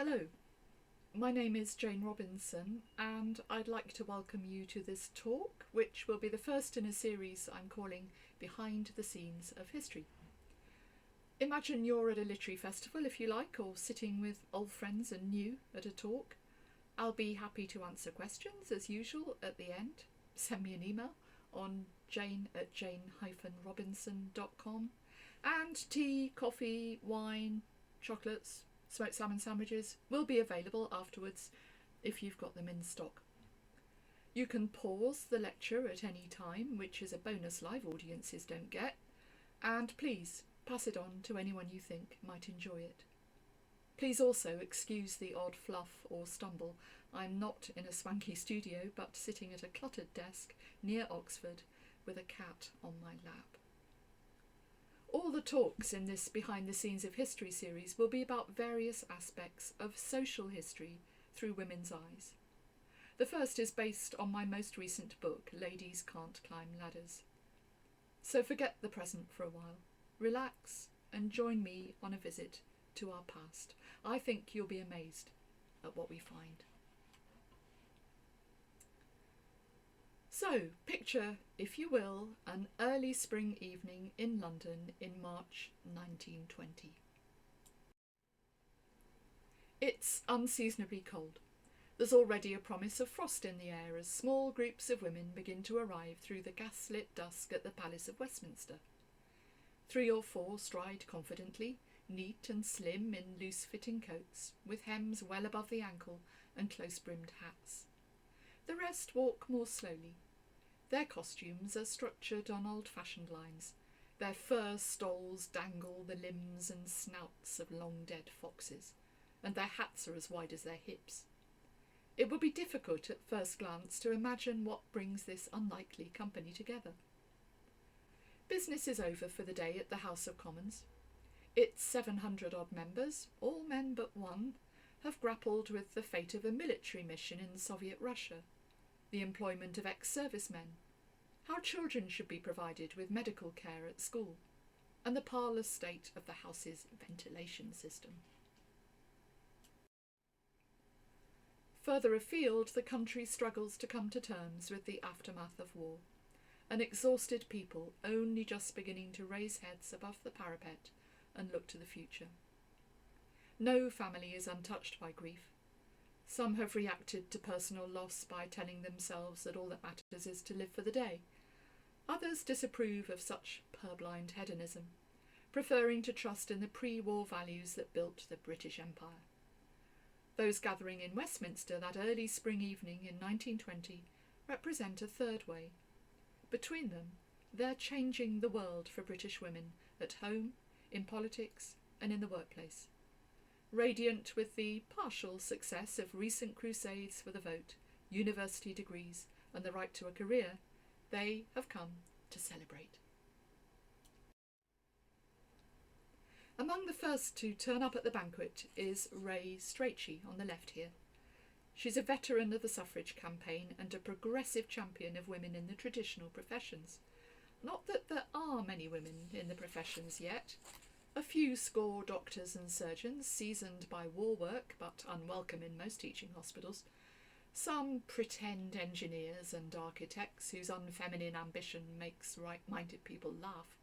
Hello, my name is Jane Robinson and I'd like to welcome you to this talk, which will be the first in a series I'm calling Behind the Scenes of History. Imagine you're at a literary festival, if you like, or sitting with old friends and new at a talk. I'll be happy to answer questions as usual at the end. Send me an email on jane@jane-robinson.com, and tea, coffee, wine, chocolates, smoked salmon sandwiches will be available afterwards if you've got them in stock. You can pause the lecture at any time, which is a bonus live audiences don't get, and please pass it on to anyone you think might enjoy it. Please also excuse the odd fluff or stumble. I'm not in a swanky studio, but sitting at a cluttered desk near Oxford with a cat on my lap. All the talks in this Behind the Scenes of History series will be about various aspects of social history through women's eyes. The first is based on my most recent book, Ladies Can't Climb Ladders. So forget the present for a while, relax and join me on a visit to our past. I think you'll be amazed at what we find. So, picture, if you will, an early spring evening in London in March 1920. It's unseasonably cold. There's already a promise of frost in the air as small groups of women begin to arrive through the gas-lit dusk at the Palace of Westminster. 3 or 4 stride confidently, neat and slim in loose-fitting coats, with hems well above the ankle and close-brimmed hats. The rest walk more slowly. Their costumes are structured on old-fashioned lines. Their fur stoles dangle the limbs and snouts of long-dead foxes, and their hats are as wide as their hips. It would be difficult at first glance to imagine what brings this unlikely company together. Business is over for the day at the House of Commons. Its 700-odd members, all men but one, have grappled with the fate of a military mission in Soviet Russia, the employment of ex-servicemen, how children should be provided with medical care at school, and the parlous state of the House's ventilation system. Further afield, the country struggles to come to terms with the aftermath of war, an exhausted people only just beginning to raise heads above the parapet and look to the future. No family is untouched by grief. Some have reacted to personal loss by telling themselves that all that matters is to live for the day. Others disapprove of such purblind hedonism, preferring to trust in the pre-war values that built the British Empire. Those gathering in Westminster that early spring evening in 1920 represent a third way. Between them, they're changing the world for British women at home, in politics, and in the workplace. Radiant with the partial success of recent crusades for the vote, university degrees, and the right to a career, they have come to celebrate. Among the first to turn up at the banquet is Ray Strachey on the left here. She's a veteran of the suffrage campaign and a progressive champion of women in the traditional professions. Not that there are many women in the professions yet. A few score doctors and surgeons, seasoned by war work but unwelcome in most teaching hospitals. Some pretend engineers and architects whose unfeminine ambition makes right-minded people laugh.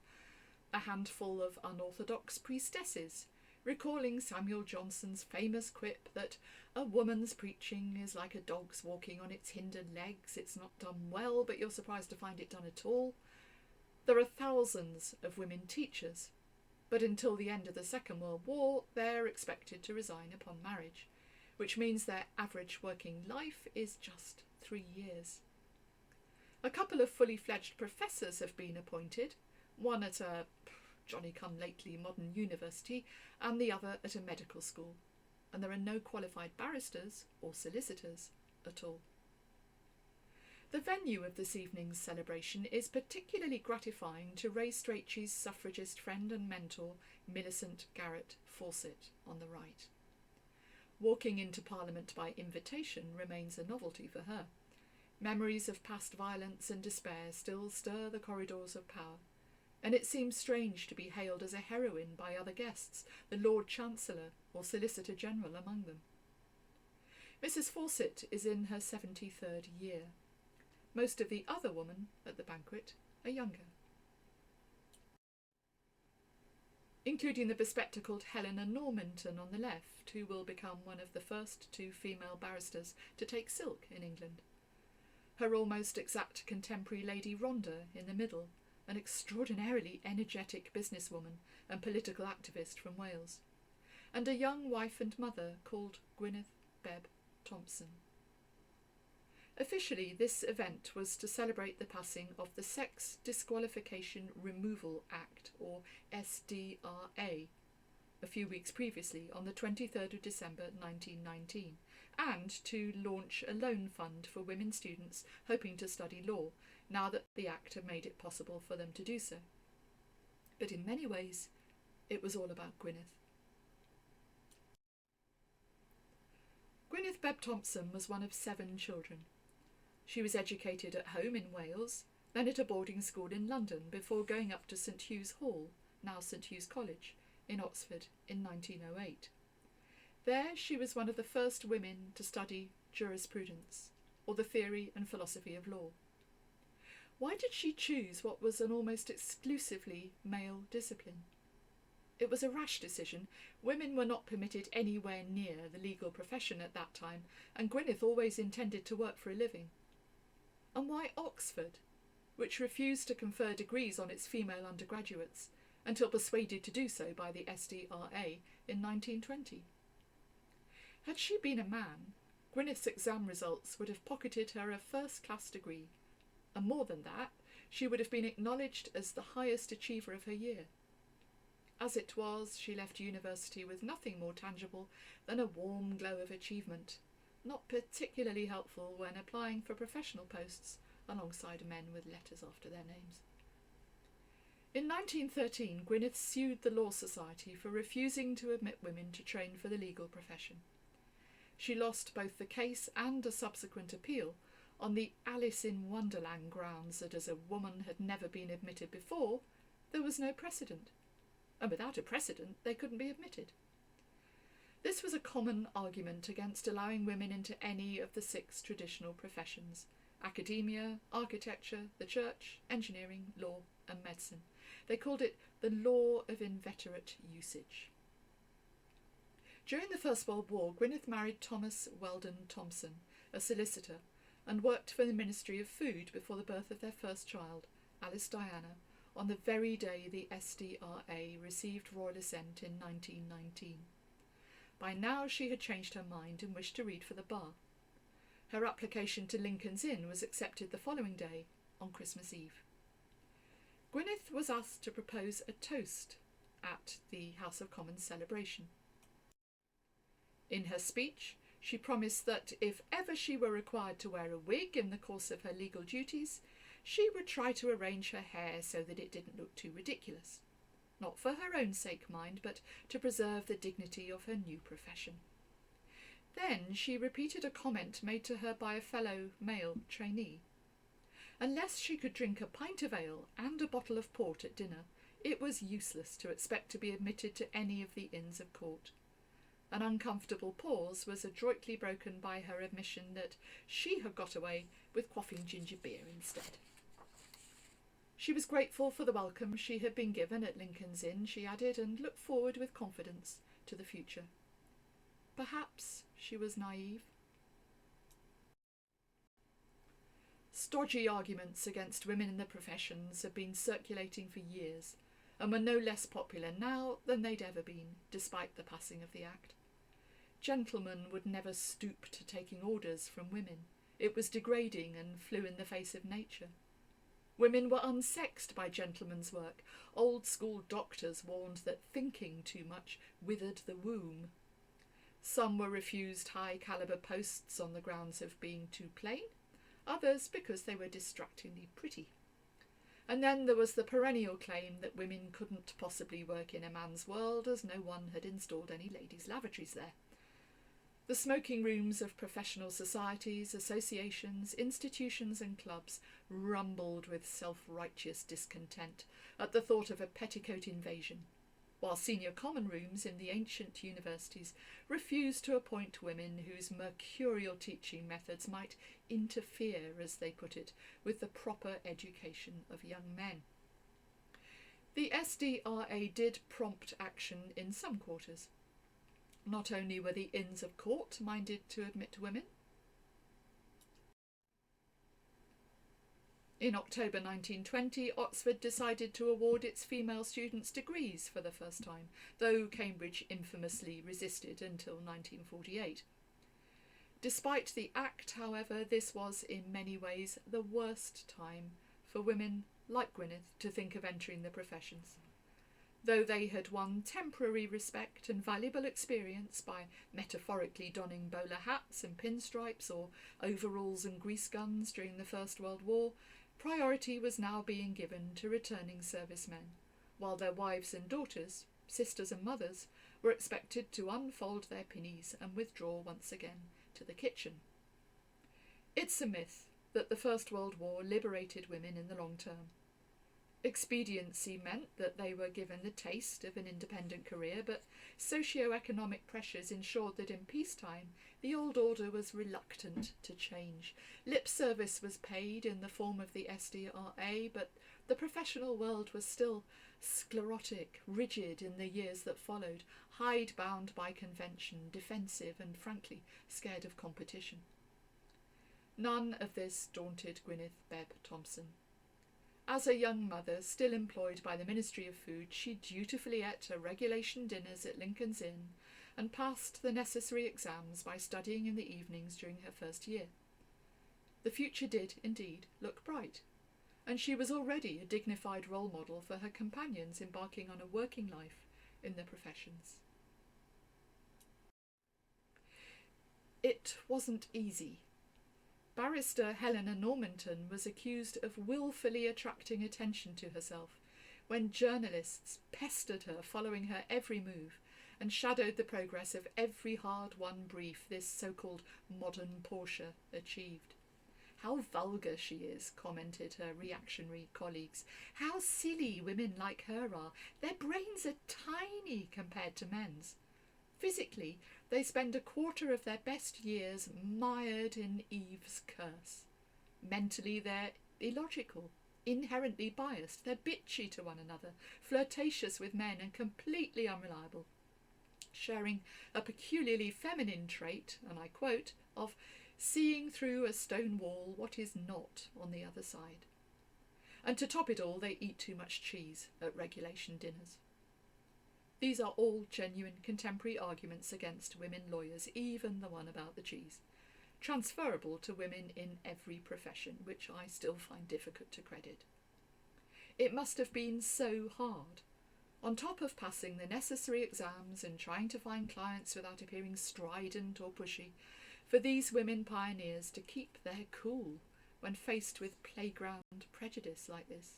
A handful of unorthodox priestesses, recalling Samuel Johnson's famous quip that a woman's preaching is like a dog's walking on its hinder legs. It's not done well, but you're surprised to find it done at all. There are thousands of women teachers, but until the end of the Second World War, they're expected to resign upon marriage, which means their average working life is just 3 years. A couple of fully fledged professors have been appointed, one at a Johnny-come-lately modern university and the other at a medical school, and there are no qualified barristers or solicitors at all. The venue of this evening's celebration is particularly gratifying to Ray Strachey's suffragist friend and mentor, Millicent Garrett Fawcett, on the right. Walking into Parliament by invitation remains a novelty for her. Memories of past violence and despair still stir the corridors of power, and it seems strange to be hailed as a heroine by other guests, the Lord Chancellor or Solicitor General among them. Mrs. Fawcett is in her 73rd year. Most of the other women at the banquet are younger, including the bespectacled Helena Normanton on the left, who will become one of the first two female barristers to take silk in England. Her almost exact contemporary Lady Rhondda in the middle, an extraordinarily energetic businesswoman and political activist from Wales, and a young wife and mother called Gwyneth Bebb Thompson. Officially, this event was to celebrate the passing of the Sex Disqualification Removal Act, or SDRA, a few weeks previously on the 23rd of December 1919, and to launch a loan fund for women students hoping to study law, now that the Act had made it possible for them to do so. But in many ways, it was all about Gwyneth. Gwyneth Bebb Thompson was one of 7 children. She was educated at home in Wales, then at a boarding school in London, before going up to St Hugh's Hall, now St Hugh's College, in Oxford in 1908. There she was one of the first women to study jurisprudence, or the theory and philosophy of law. Why did she choose what was an almost exclusively male discipline? It was a rash decision. Women were not permitted anywhere near the legal profession at that time, and Gwyneth always intended to work for a living. And why Oxford, which refused to confer degrees on its female undergraduates, until persuaded to do so by the SDRA in 1920? Had she been a man, Gwyneth's exam results would have pocketed her a first-class degree, and more than that, she would have been acknowledged as the highest achiever of her year. As it was, she left university with nothing more tangible than a warm glow of achievement, not particularly helpful when applying for professional posts alongside men with letters after their names. In 1913, Gwyneth sued the Law Society for refusing to admit women to train for the legal profession. She lost both the case and a subsequent appeal on the Alice in Wonderland grounds that as a woman had never been admitted before, there was no precedent. And without a precedent, they couldn't be admitted. This was a common argument against allowing women into any of the 6 traditional professions: academia, architecture, the church, engineering, law, and medicine. They called it the law of inveterate usage. During the First World War, Gwyneth married Thomas Weldon Thompson, a solicitor, and worked for the Ministry of Food before the birth of their first child, Alice Diana, on the very day the SDRA received royal assent in 1919. By now she had changed her mind and wished to read for the bar. Her application to Lincoln's Inn was accepted the following day, on Christmas Eve. Gwyneth was asked to propose a toast at the House of Commons celebration. In her speech, she promised that if ever she were required to wear a wig in the course of her legal duties, she would try to arrange her hair so that it didn't look too ridiculous. Not for her own sake, mind, but to preserve the dignity of her new profession. Then she repeated a comment made to her by a fellow male trainee. Unless she could drink a pint of ale and a bottle of port at dinner, it was useless to expect to be admitted to any of the Inns of Court. An uncomfortable pause was adroitly broken by her admission that she had got away with quaffing ginger beer instead. She was grateful for the welcome she had been given at Lincoln's Inn, she added, and looked forward with confidence to the future. Perhaps she was naive. Stodgy arguments against women in the professions have been circulating for years, and were no less popular now than they'd ever been, despite the passing of the Act. Gentlemen would never stoop to taking orders from women. It was degrading and flew in the face of nature. Women were unsexed by gentlemen's work. Old-school doctors warned that thinking too much withered the womb. Some were refused high-caliber posts on the grounds of being too plain, others because they were distractingly pretty. And then there was the perennial claim that women couldn't possibly work in a man's world, as no one had installed any ladies' lavatories there. The smoking rooms of professional societies, associations, institutions and clubs rumbled with self-righteous discontent at the thought of a petticoat invasion. while senior common rooms in the ancient universities refused to appoint women whose mercurial teaching methods might interfere, as they put it, with the proper education of young men. The SDRA did prompt action in some quarters. Not only were the Inns of Court minded to admit women. In October 1920, Oxford decided to award its female students degrees for the first time, though Cambridge infamously resisted until 1948. Despite the Act, however, this was in many ways the worst time for women like Gwyneth to think of entering the professions. Though they had won temporary respect and valuable experience by metaphorically donning bowler hats and pinstripes or overalls and grease guns during the First World War, priority was now being given to returning servicemen, while their wives and daughters, sisters and mothers, were expected to unfold their pinnies and withdraw once again to the kitchen. It's a myth that the First World War liberated women in the long term. Expediency meant that they were given the taste of an independent career, but socio-economic pressures ensured that in peacetime the old order was reluctant to change. Lip service was paid in the form of the SDRA, but the professional world was still sclerotic, rigid in the years that followed, hidebound by convention, defensive and frankly scared of competition. None of this daunted Gwyneth Bebb Thompson. As a young mother, still employed by the Ministry of Food, she dutifully ate her regulation dinners at Lincoln's Inn and passed the necessary exams by studying in the evenings during her first year. The future did, indeed, look bright, and she was already a dignified role model for her companions embarking on a working life in the professions. It wasn't easy. Barrister Helena Normanton was accused of wilfully attracting attention to herself when journalists pestered her following her every move and shadowed the progress of every hard-won brief this so-called modern Portia achieved. "How vulgar she is," commented her reactionary colleagues. "How silly women like her are. Their brains are tiny compared to men's. Physically, they spend a quarter of their best years mired in Eve's curse. Mentally, they're illogical, inherently biased, they're bitchy to one another, flirtatious with men and completely unreliable, sharing a peculiarly feminine trait, and I quote, of seeing through a stone wall what is not on the other side. And to top it all, they eat too much cheese at regulation dinners." These are all genuine contemporary arguments against women lawyers, even the one about the cheese, transferable to women in every profession, which I still find difficult to credit. It must have been so hard, on top of passing the necessary exams and trying to find clients without appearing strident or pushy, for these women pioneers to keep their cool when faced with playground prejudice like this.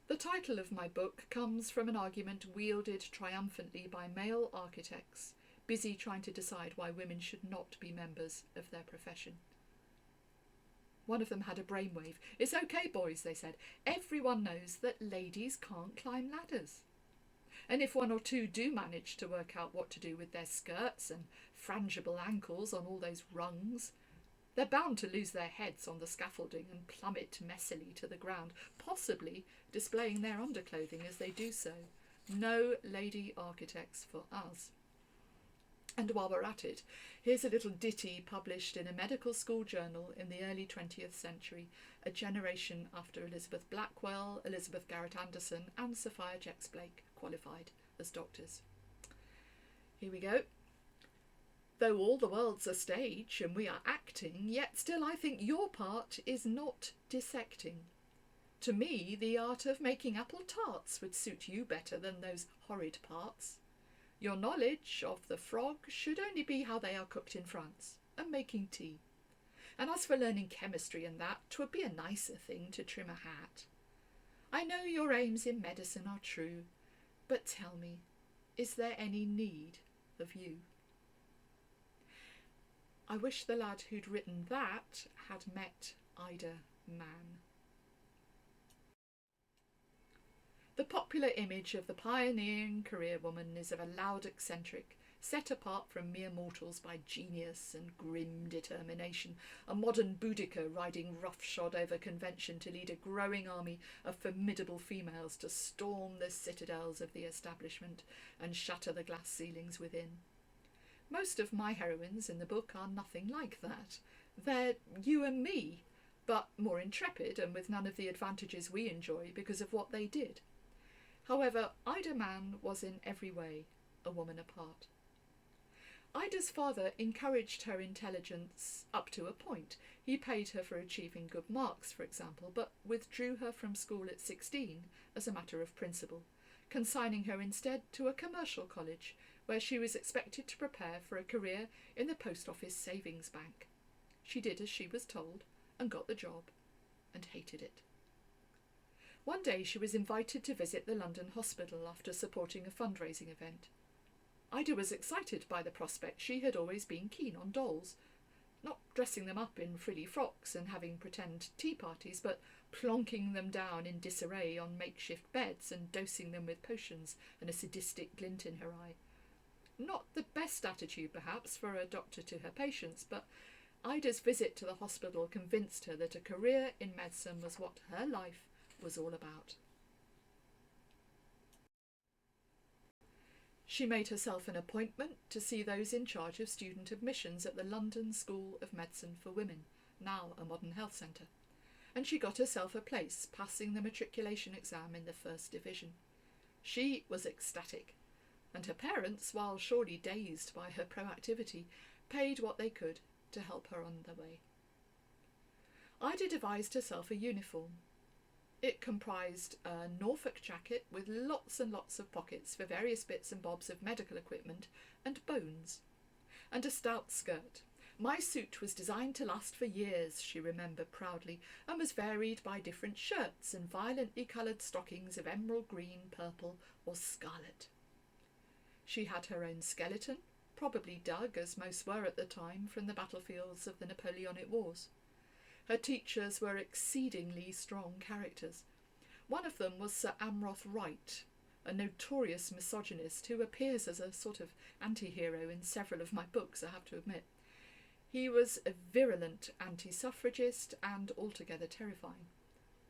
The title of my book comes from an argument wielded triumphantly by male architects busy trying to decide why women should not be members of their profession. One of them had a brainwave. "It's okay, boys," they said. "Everyone knows that ladies can't climb ladders. And if one or two do manage to work out what to do with their skirts and frangible ankles on all those rungs, they're bound to lose their heads on the scaffolding and plummet messily to the ground, possibly displaying their underclothing as they do so. No lady architects for us." And while we're at it, here's a little ditty published in a medical school journal in the early 20th century, a generation after Elizabeth Blackwell, Elizabeth Garrett Anderson and Sophia Jex-Blake qualified as doctors. Here we go. "Though all the world's a stage and we are acting, yet still I think your part is not dissecting. To me, the art of making apple tarts would suit you better than those horrid parts. Your knowledge of the frog should only be how they are cooked in France, and making tea. And as for learning chemistry and that, 'twould be a nicer thing to trim a hat. I know your aims in medicine are true, but tell me, is there any need of you?" I wish the lad who'd written that had met Ida Mann. The popular image of the pioneering career woman is of a loud eccentric, set apart from mere mortals by genius and grim determination, a modern Boudica riding roughshod over convention to lead a growing army of formidable females to storm the citadels of the establishment and shatter the glass ceilings within. Most of my heroines in the book are nothing like that. They're you and me, but more intrepid and with none of the advantages we enjoy because of what they did. However, Ida Mann was in every way a woman apart. Ida's father encouraged her intelligence up to a point. He paid her for achieving good marks, for example, but withdrew her from school at 16 as a matter of principle, consigning her instead to a commercial college where she was expected to prepare for a career in the post office savings bank. She did as she was told and got the job and hated it. One day she was invited to visit the London hospital after supporting a fundraising event. Ida was excited by the prospect. She had always been keen on dolls, not dressing them up in frilly frocks and having pretend tea parties, but plonking them down in disarray on makeshift beds and dosing them with potions and a sadistic glint in her eye. Not the best attitude, perhaps, for a doctor to her patients, but Ida's visit to the hospital convinced her that a career in medicine was what her life was all about. She made herself an appointment to see those in charge of student admissions at the London School of Medicine for Women, now a modern health centre, and she got herself a place, passing the matriculation exam in the first division. She was ecstatic, and her parents, while surely dazed by her proactivity, paid what they could to help her on the way. Ida devised herself a uniform. It comprised a Norfolk jacket with lots and lots of pockets for various bits and bobs of medical equipment and bones, and a stout skirt. My suit was designed to last for years, she remembered proudly, and was varied by different shirts and violently coloured stockings of emerald green, purple, or scarlet. She had her own skeleton, probably dug, as most were at the time, from the battlefields of the Napoleonic Wars. Her teachers were exceedingly strong characters. One of them was Sir Amroth Wright, a notorious misogynist who appears as a sort of anti-hero in several of my books, I have to admit. He was a virulent anti-suffragist and altogether terrifying.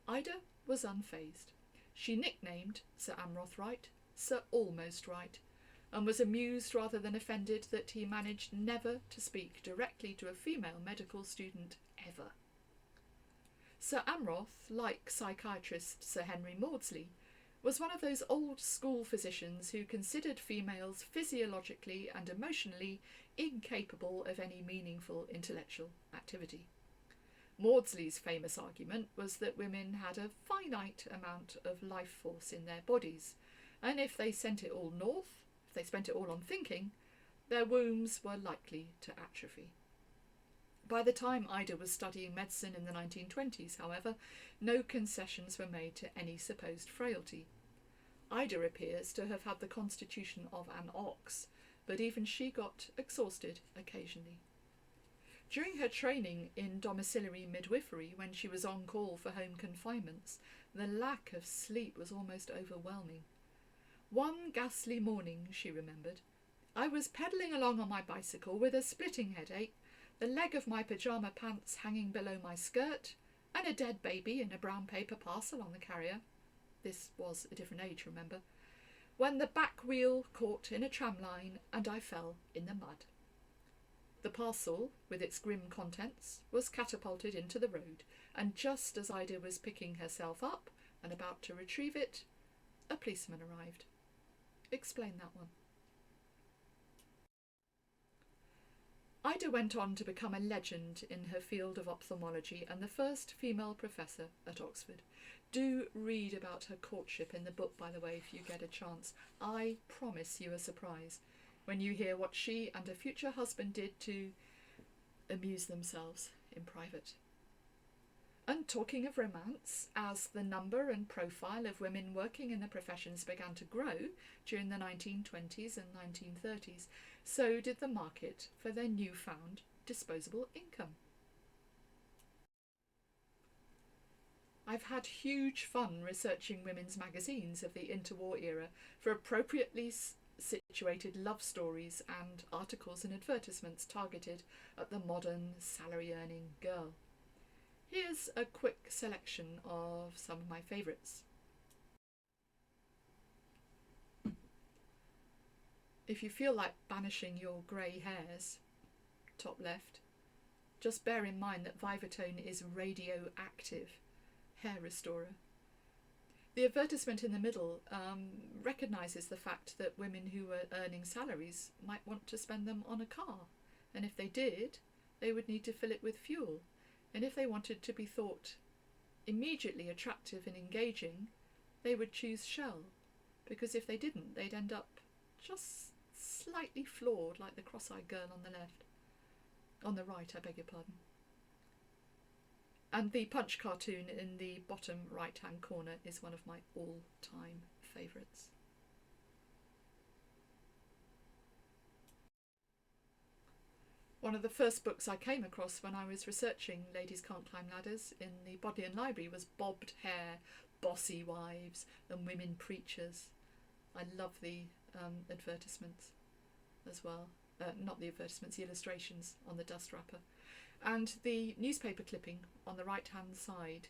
Ida was unfazed. She nicknamed Sir Amroth Wright Sir Almost Wright, and was amused rather than offended that he managed never to speak directly to a female medical student ever. Sir Amroth, like psychiatrist Sir Henry Maudsley, was one of those old-school physicians who considered females physiologically and emotionally incapable of any meaningful intellectual activity. Maudsley's famous argument was that women had a finite amount of life force in their bodies, and if they sent it all north, if they spent it all on thinking, their wombs were likely to atrophy. By the time Ida was studying medicine in the 1920s, however, no concessions were made to any supposed frailty. Ida appears to have had the constitution of an ox, but even she got exhausted occasionally. During her training in domiciliary midwifery, when she was on call for home confinements, the lack of sleep was almost overwhelming. One ghastly morning, she remembered, I was pedalling along on my bicycle with a splitting headache, the leg of my pyjama pants hanging below my skirt, and a dead baby in a brown paper parcel on the carrier. This was a different age, remember, when the back wheel caught in a tram line and I fell in the mud. The parcel, with its grim contents, was catapulted into the road, and just as Ida was picking herself up and about to retrieve it, a policeman arrived. Explain that one. Ida went on to become a legend in her field of ophthalmology and the first female professor at Oxford. Do read about her courtship in the book, by the way, if you get a chance. I promise you a surprise when you hear what she and her future husband did to amuse themselves in private. And talking of romance, as the number and profile of women working in the professions began to grow during the 1920s and 1930s, so did the market for their newfound disposable income. I've had huge fun researching women's magazines of the interwar era for appropriately situated love stories and articles and advertisements targeted at the modern salary-earning girl. Here's a quick selection of some of my favourites. If you feel like banishing your grey hairs, top left, just bear in mind that Vivatone is radioactive hair restorer. The advertisement in the middle recognises the fact that women who are earning salaries might want to spend them on a car, and if they did, they would need to fill it with fuel, and if they wanted to be thought immediately attractive and engaging, they would choose Shell, because if they didn't, they'd end up just slightly flawed like the cross-eyed girl on the left. On the right, I beg your pardon. And the Punch cartoon in the bottom right-hand corner is one of my all-time favourites. One of the first books I came across when I was researching Ladies Can't Climb Ladders in the Bodleian Library was Bobbed Hair, Bossy Wives and Women Preachers. I love the advertisements as well. Not the advertisements, the illustrations on the dust wrapper. And the newspaper clipping on the right-hand side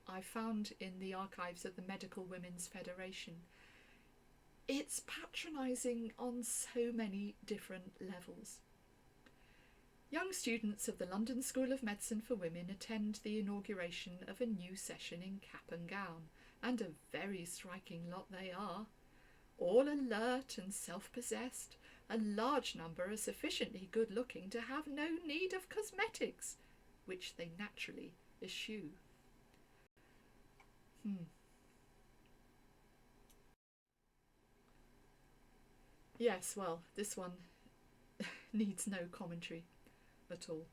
I found in the archives of the Medical Women's Federation. It's patronising on so many different levels. Young students of the London School of Medicine for Women attend the inauguration of a new session in cap and gown, and a very striking lot they are. All alert and self-possessed, a large number are sufficiently good-looking to have no need of cosmetics, which they naturally eschew. Yes, well, this one needs no commentary at all.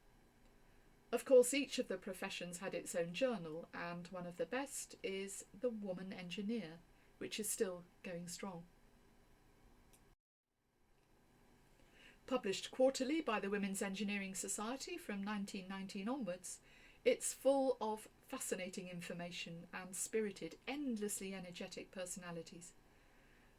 Of course, each of the professions had its own journal, and one of the best is The Woman Engineer, which is still going strong. Published quarterly by the Women's Engineering Society from 1919 onwards, it's full of fascinating information and spirited, endlessly energetic personalities.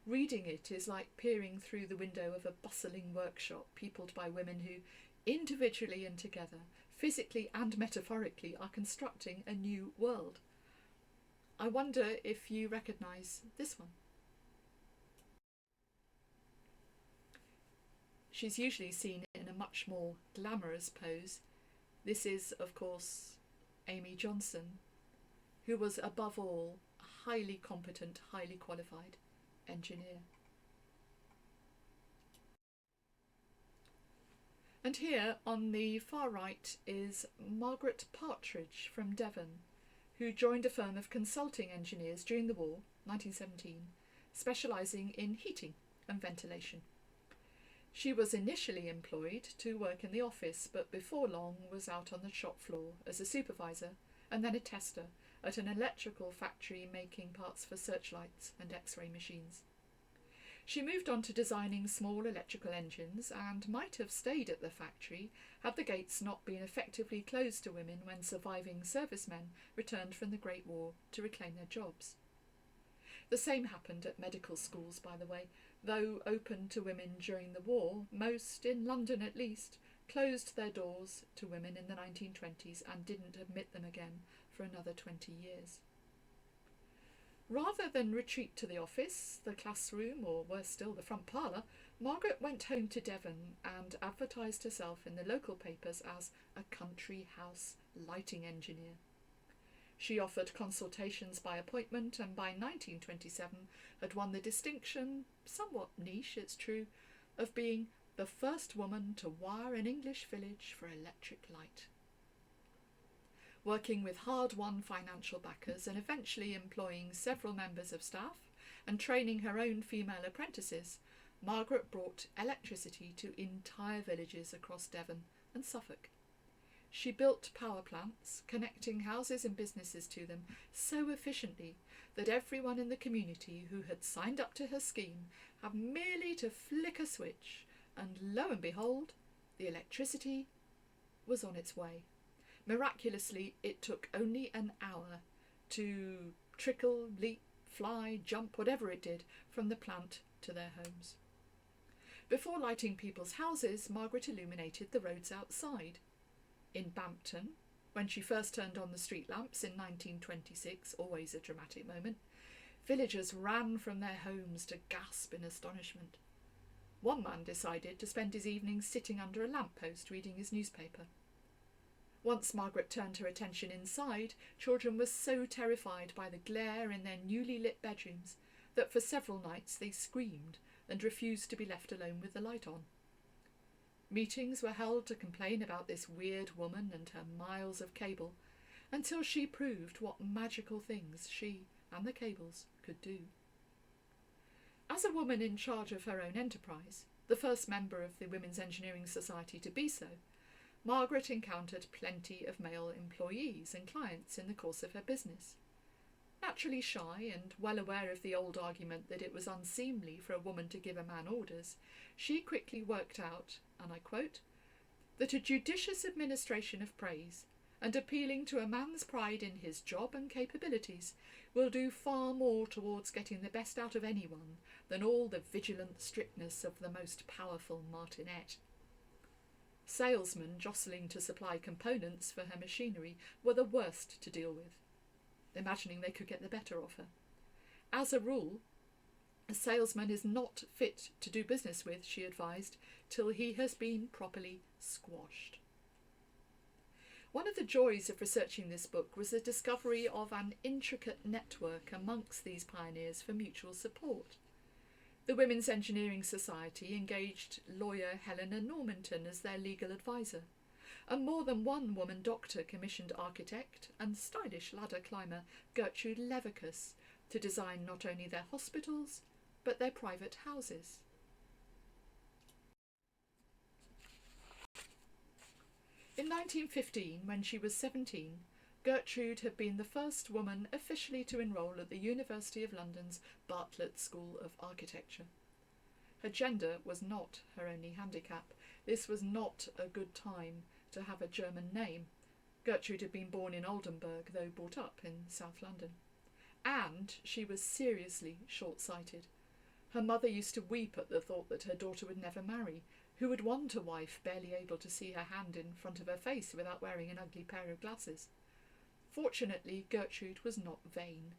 Reading it is like peering through the window of a bustling workshop peopled by women who, individually and together, physically and metaphorically, are constructing a new world. I wonder if you recognise this one. She's usually seen in a much more glamorous pose. This is, of course, Amy Johnson, who was above all a highly competent, highly qualified engineer. And here on the far right is Margaret Partridge from Devon, who joined a firm of consulting engineers during the war, 1917, specialising in heating and ventilation. She was initially employed to work in the office, but before long was out on the shop floor as a supervisor and then a tester at an electrical factory making parts for searchlights and X-ray machines. She moved on to designing small electrical engines and might have stayed at the factory had the gates not been effectively closed to women when surviving servicemen returned from the Great War to reclaim their jobs. The same happened at medical schools, by the way. Though open to women during the war, most, in London at least, closed their doors to women in the 1920s and didn't admit them again for another 20 years. Rather than retreat to the office, the classroom, or worse still, the front parlour, Margaret went home to Devon and advertised herself in the local papers as a country house lighting engineer. She offered consultations by appointment and by 1927 had won the distinction, somewhat niche it's true, of being the first woman to wire an English village for electric light. Working with hard-won financial backers and eventually employing several members of staff and training her own female apprentices, Margaret brought electricity to entire villages across Devon and Suffolk. She built power plants, connecting houses and businesses to them so efficiently that everyone in the community who had signed up to her scheme had merely to flick a switch, and lo and behold, the electricity was on its way. Miraculously, it took only an hour to trickle, leap, fly, jump, whatever it did, from the plant to their homes. Before lighting people's houses, Margaret illuminated the roads outside. In Bampton, when she first turned on the street lamps in 1926, always a dramatic moment, villagers ran from their homes to gasp in astonishment. One man decided to spend his evenings sitting under a lamppost reading his newspaper. Once Margaret turned her attention inside, children were so terrified by the glare in their newly lit bedrooms that for several nights they screamed and refused to be left alone with the light on. Meetings were held to complain about this weird woman and her miles of cable, until she proved what magical things she and the cables could do. As a woman in charge of her own enterprise, the first member of the Women's Engineering Society to be so, Margaret encountered plenty of male employees and clients in the course of her business. Naturally shy and well aware of the old argument that it was unseemly for a woman to give a man orders, she quickly worked out, and I quote, that a judicious administration of praise and appealing to a man's pride in his job and capabilities will do far more towards getting the best out of anyone than all the vigilant strictness of the most powerful martinet. Salesmen jostling to supply components for her machinery were the worst to deal with, imagining they could get the better of her. As a rule, a salesman is not fit to do business with, she advised, till he has been properly squashed. One of the joys of researching this book was the discovery of an intricate network amongst these pioneers for mutual support. The Women's Engineering Society engaged lawyer Helena Normanton as their legal advisor, and more than one woman doctor commissioned architect and stylish ladder climber Gertrude Levikus to design not only their hospitals, but their private houses. In 1915, when she was 17, Gertrude had been the first woman officially to enrol at the University of London's Bartlett School of Architecture. Her gender was not her only handicap. This was not a good time to have a German name. Gertrude had been born in Oldenburg, though brought up in South London. And she was seriously short-sighted. Her mother used to weep at the thought that her daughter would never marry. Who would want a wife barely able to see her hand in front of her face without wearing an ugly pair of glasses? Fortunately, Gertrude was not vain.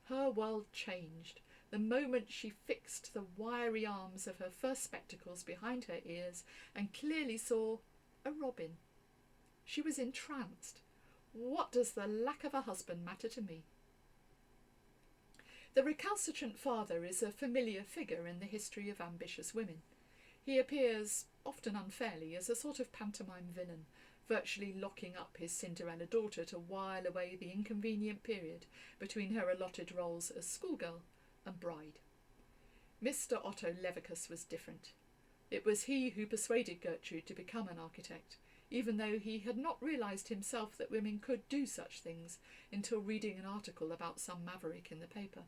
Her world changed the moment she fixed the wiry arms of her first spectacles behind her ears and clearly saw a robin. She was entranced. What does the lack of a husband matter to me? The recalcitrant father is a familiar figure in the history of ambitious women. He appears, often unfairly, as a sort of pantomime villain, virtually locking up his Cinderella daughter to while away the inconvenient period between her allotted roles as schoolgirl and bride. Mr. Otto Levikus was different. It was he who persuaded Gertrude to become an architect, even though he had not realised himself that women could do such things until reading an article about some maverick in the paper.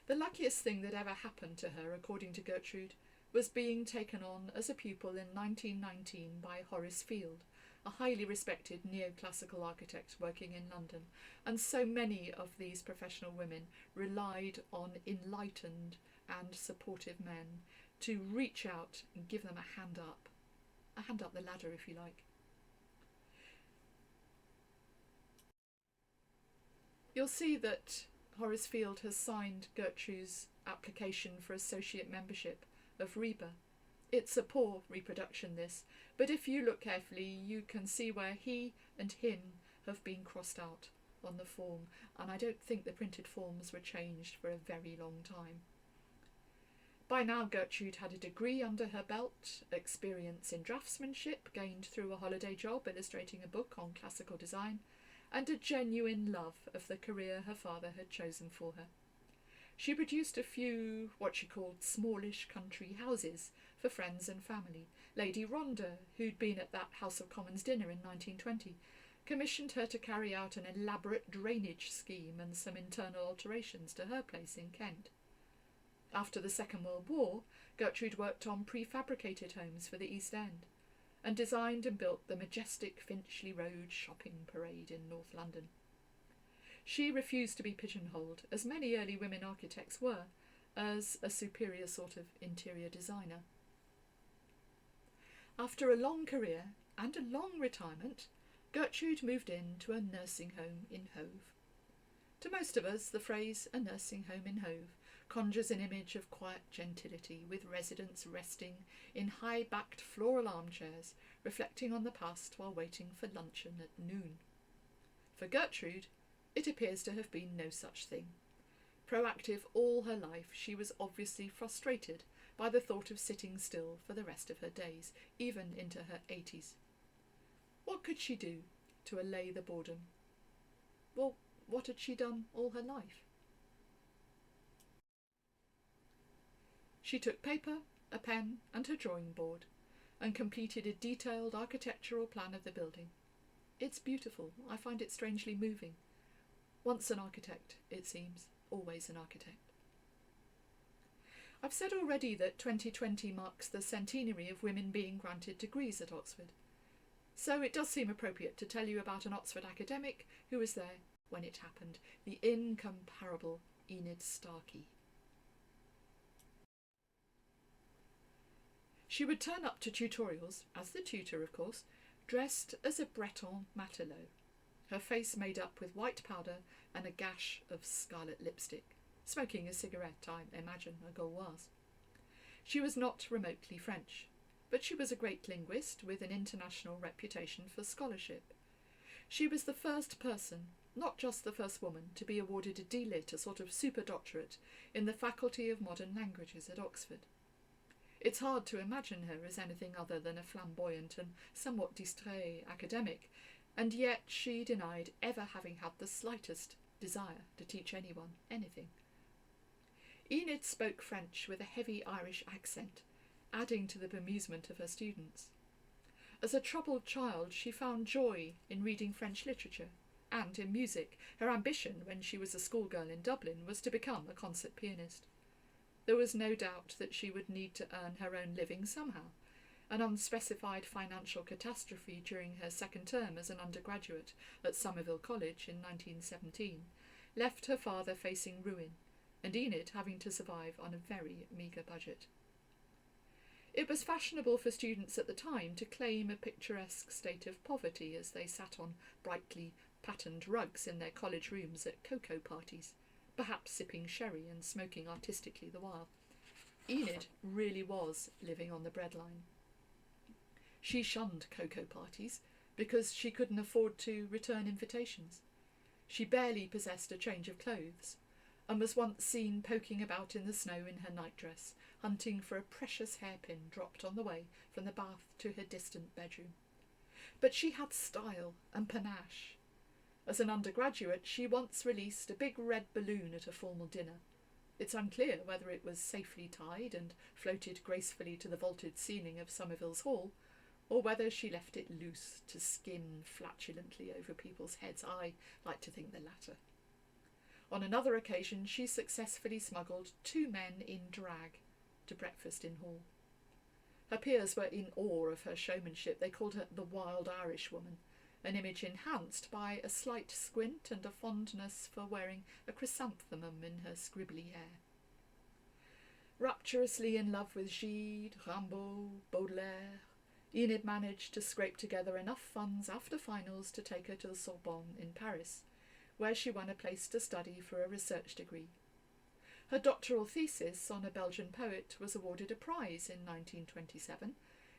The luckiest thing that ever happened to her, according to Gertrude, was being taken on as a pupil in 1919 by Horace Field, a highly respected neoclassical architect working in London, and so many of these professional women relied on enlightened and supportive men to reach out and give them a hand up the ladder if you like. You'll see that Horace Field has signed Gertrude's application for associate membership of REBA. It's a poor reproduction, this, but if you look carefully you can see where he and him have been crossed out on the form, and I don't think the printed forms were changed for a very long time. By now Gertrude had a degree under her belt, experience in draftsmanship gained through a holiday job illustrating a book on classical design, and a genuine love of the career her father had chosen for her. She produced a few what she called smallish country houses for friends and family. Lady Rhondda, who'd been at that House of Commons dinner in 1920, commissioned her to carry out an elaborate drainage scheme and some internal alterations to her place in Kent. After the Second World War, Gertrude worked on prefabricated homes for the East End, and designed and built the majestic Finchley Road shopping parade in North London. She refused to be pigeonholed, as many early women architects were, as a superior sort of interior designer. After a long career and a long retirement, Gertrude moved in to a nursing home in Hove. To most of us, the phrase "a nursing home in Hove" conjures an image of quiet gentility, with residents resting in high-backed floral armchairs, reflecting on the past while waiting for luncheon at noon. For Gertrude, it appears to have been no such thing. Proactive all her life, she was obviously frustrated by the thought of sitting still for the rest of her days, even into her 80s. What could she do to allay the boredom? Well, what had she done all her life? She took paper, a pen, and her drawing board, and completed a detailed architectural plan of the building. It's beautiful. I find it strangely moving. Once an architect, it seems, always an architect. I've said already that 2020 marks the centenary of women being granted degrees at Oxford. So it does seem appropriate to tell you about an Oxford academic who was there when it happened, the incomparable Enid Starkey. She would turn up to tutorials, as the tutor of course, dressed as a Breton matelot, her face made up with white powder and a gash of scarlet lipstick, smoking a cigarette, I imagine, a Gauloise. She was not remotely French, but she was a great linguist with an international reputation for scholarship. She was the first person, not just the first woman, to be awarded a D.Litt, a sort of super-doctorate, in the Faculty of Modern Languages at Oxford. It's hard to imagine her as anything other than a flamboyant and somewhat distrait academic, and yet she denied ever having had the slightest desire to teach anyone anything. Enid spoke French with a heavy Irish accent, adding to the bemusement of her students. As a troubled child, she found joy in reading French literature and in music. Her ambition, when she was a schoolgirl in Dublin, was to become a concert pianist. There was no doubt that she would need to earn her own living somehow. An unspecified financial catastrophe during her second term as an undergraduate at Somerville College in 1917 left her father facing ruin, and Enid having to survive on a very meagre budget. It was fashionable for students at the time to claim a picturesque state of poverty as they sat on brightly patterned rugs in their college rooms at cocoa parties, perhaps sipping sherry and smoking artistically the while. Enid really was living on the breadline. She shunned cocoa parties because she couldn't afford to return invitations. She barely possessed a change of clothes, and was once seen poking about in the snow in her nightdress, hunting for a precious hairpin dropped on the way from the bath to her distant bedroom. But she had style and panache. As an undergraduate, she once released a big red balloon at a formal dinner. It's unclear whether it was safely tied and floated gracefully to the vaulted ceiling of Somerville's Hall, or whether she left it loose to skim flatulently over people's heads. I like to think the latter. On another occasion, she successfully smuggled 2 men in drag to breakfast in Hall. Her peers were in awe of her showmanship. They called her the Wild Irish Woman, an image enhanced by a slight squint and a fondness for wearing a chrysanthemum in her scribbly hair. Rapturously in love with Gide, Rimbaud, Baudelaire, Enid managed to scrape together enough funds after finals to take her to the Sorbonne in Paris, where she won a place to study for a research degree. Her doctoral thesis on a Belgian poet was awarded a prize in 1927,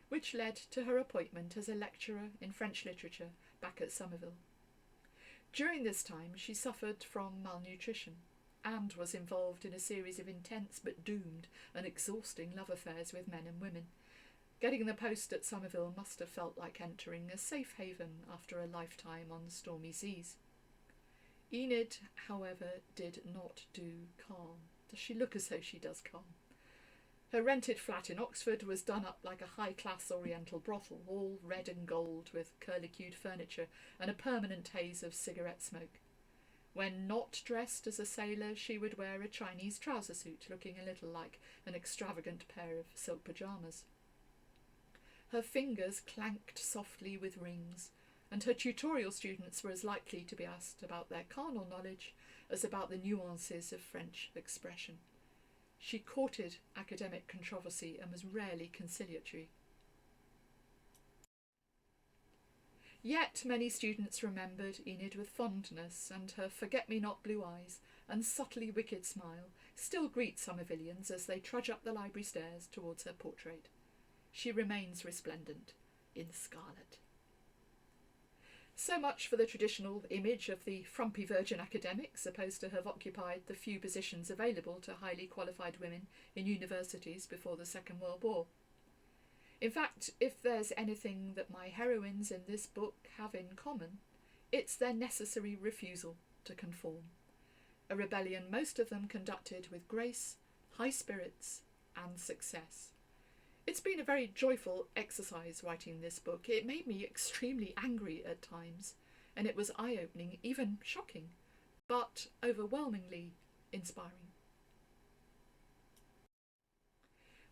which led to her appointment as a lecturer in French literature back at Somerville. During this time, she suffered from malnutrition and was involved in a series of intense but doomed and exhausting love affairs with men and women. Getting the post at Somerville must have felt like entering a safe haven after a lifetime on stormy seas. Enid, however, did not do calm. Does she look as though she does calm? Her rented flat in Oxford was done up like a high-class oriental brothel, all red and gold with curlicued furniture and a permanent haze of cigarette smoke. When not dressed as a sailor, she would wear a Chinese trouser suit, looking a little like an extravagant pair of silk pyjamas. Her fingers clanked softly with rings, and her tutorial students were as likely to be asked about their carnal knowledge as about the nuances of French expression. She courted academic controversy and was rarely conciliatory. Yet many students remembered Enid with fondness, and her forget-me-not blue eyes and subtly wicked smile still greet Somervillians as they trudge up the library stairs towards her portrait. She remains resplendent in scarlet. So much for the traditional image of the frumpy virgin academic supposed to have occupied the few positions available to highly qualified women in universities before the Second World War. In fact, if there's anything that my heroines in this book have in common, it's their necessary refusal to conform. A rebellion most of them conducted with grace, high spirits, and success. It's been a very joyful exercise writing this book. It made me extremely angry at times, and it was eye-opening, even shocking, but overwhelmingly inspiring.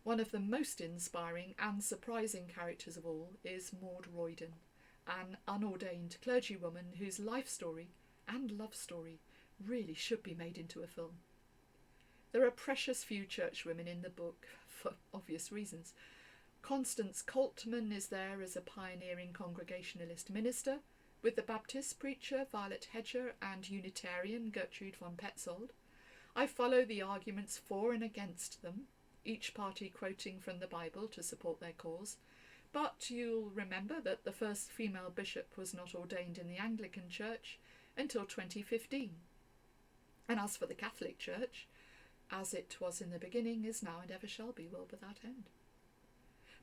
One of the most inspiring and surprising characters of all is Maud Royden, an unordained clergywoman whose life story and love story really should be made into a film. There are precious few churchwomen in the book, for obvious reasons. Constance Coltman is there as a pioneering Congregationalist minister, with the Baptist preacher Violet Hedger and Unitarian Gertrude von Petzold. I follow the arguments for and against them, each party quoting from the Bible to support their cause, but you'll remember that the first female bishop was not ordained in the Anglican Church until 2015. And as for the Catholic Church, as it was in the beginning, is now, and ever shall be, world without end.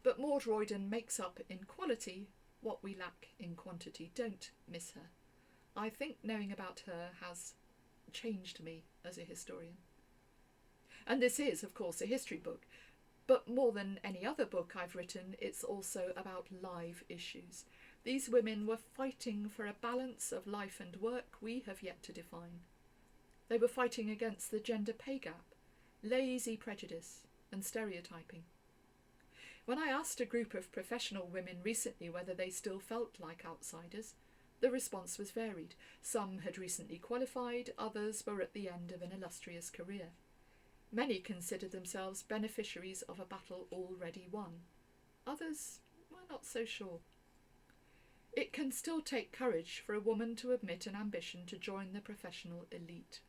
But Maud Royden makes up in quality what we lack in quantity. Don't miss her. I think knowing about her has changed me as a historian. And this is, of course, a history book, but more than any other book I've written, it's also about live issues. These women were fighting for a balance of life and work we have yet to define. They were fighting against the gender pay gap, lazy prejudice and stereotyping. When I asked a group of professional women recently whether they still felt like outsiders, the response was varied. Some had recently qualified, others were at the end of an illustrious career. Many considered themselves beneficiaries of a battle already won. Others were not so sure. It can still take courage for a woman to admit an ambition to join the professional elite.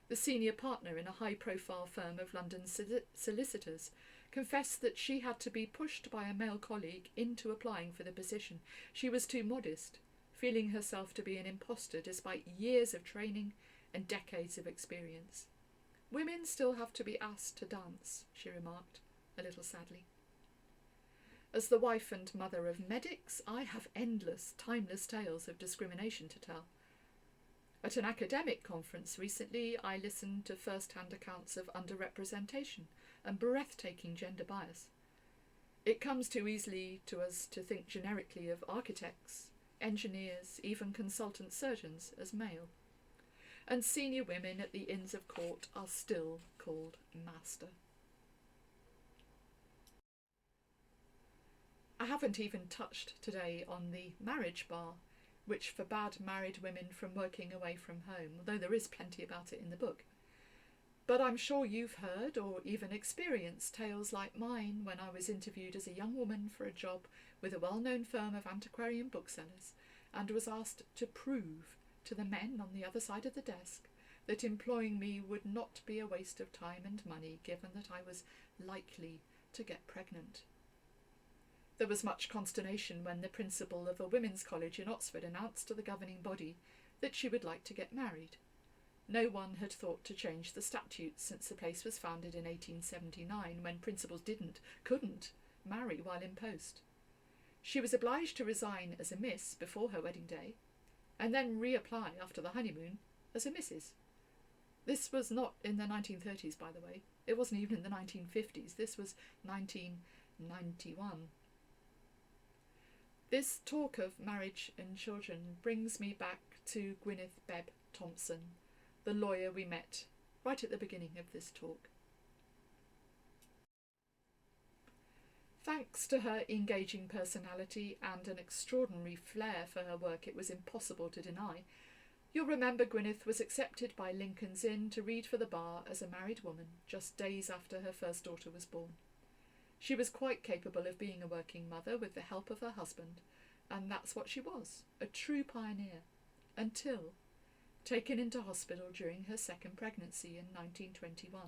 The senior partner in a high-profile firm of London solicitors confessed that she had to be pushed by a male colleague into applying for the position. She was too modest, feeling herself to be an imposter despite years of training and decades of experience. Women still have to be asked to dance, she remarked, a little sadly. As the wife and mother of medics, I have endless, timeless tales of discrimination to tell. At an academic conference recently, I listened to first-hand accounts of underrepresentation and breathtaking gender bias. It comes too easily to us to think generically of architects, engineers, even consultant surgeons as male. And senior women at the Inns of Court are still called master. I haven't even touched today on the marriage bar, which forbade married women from working away from home, although there is plenty about it in the book. But I'm sure you've heard or even experienced tales like mine when I was interviewed as a young woman for a job with a well-known firm of antiquarian booksellers and was asked to prove to the men on the other side of the desk that employing me would not be a waste of time and money given that I was likely to get pregnant. There was much consternation when the principal of a women's college in Oxford announced to the governing body that she would like to get married. No one had thought to change the statutes since the place was founded in 1879 when principals couldn't marry while in post. She was obliged to resign as a miss before her wedding day and then reapply after the honeymoon as a Mrs. This was not in the 1930s, by the way. It wasn't even in the 1950s. This was 1991. This talk of marriage and children brings me back to Gwyneth Bebb Thompson, the lawyer we met right at the beginning of this talk. Thanks to her engaging personality and an extraordinary flair for her work it was impossible to deny, you'll remember Gwyneth was accepted by Lincoln's Inn to read for the bar as a married woman just days after her first daughter was born. She was quite capable of being a working mother with the help of her husband, and that's what she was, a true pioneer, until taken into hospital during her second pregnancy in 1921.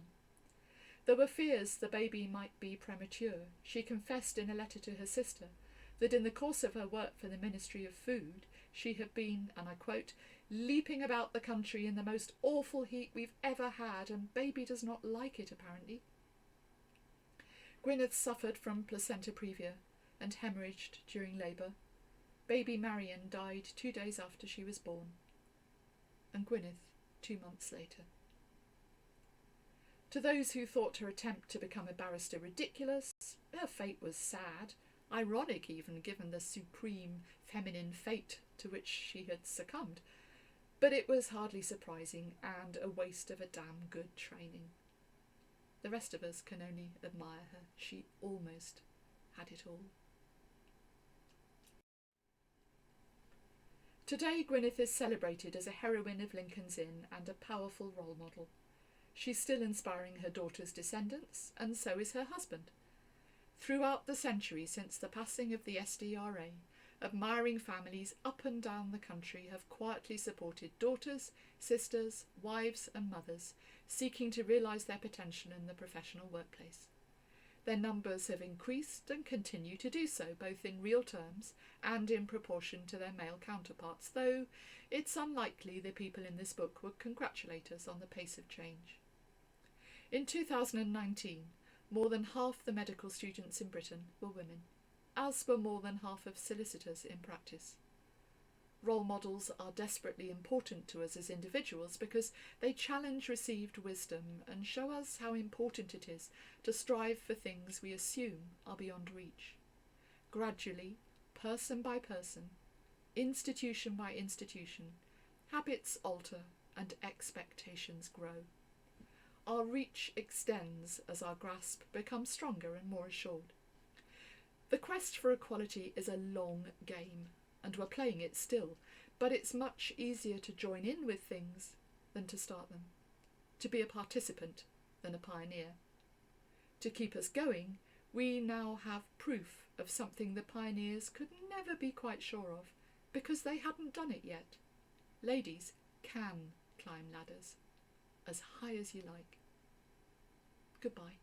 There were fears the baby might be premature. She confessed in a letter to her sister that in the course of her work for the Ministry of Food, she had been, and I quote, leaping about the country in the most awful heat we've ever had, and baby does not like it, apparently. Gwyneth suffered from placenta previa and hemorrhaged during labour. Baby Marion died 2 days after she was born, and Gwyneth 2 months later. To those who thought her attempt to become a barrister ridiculous, her fate was sad, ironic even given the supreme feminine fate to which she had succumbed. But it was hardly surprising and a waste of a damn good training. The rest of us can only admire her. She almost had it all. Today Gwyneth is celebrated as a heroine of Lincoln's Inn and a powerful role model. She's still inspiring her daughter's descendants, and so is her husband. Throughout the century since the passing of the SDRA, admiring families up and down the country have quietly supported daughters, sisters, wives and mothers seeking to realise their potential in the professional workplace. Their numbers have increased and continue to do so, both in real terms and in proportion to their male counterparts, though it's unlikely the people in this book would congratulate us on the pace of change. In 2019, more than half the medical students in Britain were women, as were more than half of solicitors in practice. Role models are desperately important to us as individuals because they challenge received wisdom and show us how important it is to strive for things we assume are beyond reach. Gradually, person by person, institution by institution, habits alter and expectations grow. Our reach extends as our grasp becomes stronger and more assured. The quest for equality is a long game, and we're playing it still, but it's much easier to join in with things than to start them, to be a participant than a pioneer. To keep us going, we now have proof of something the pioneers could never be quite sure of, because they hadn't done it yet. Ladies can climb ladders as high as you like. Goodbye.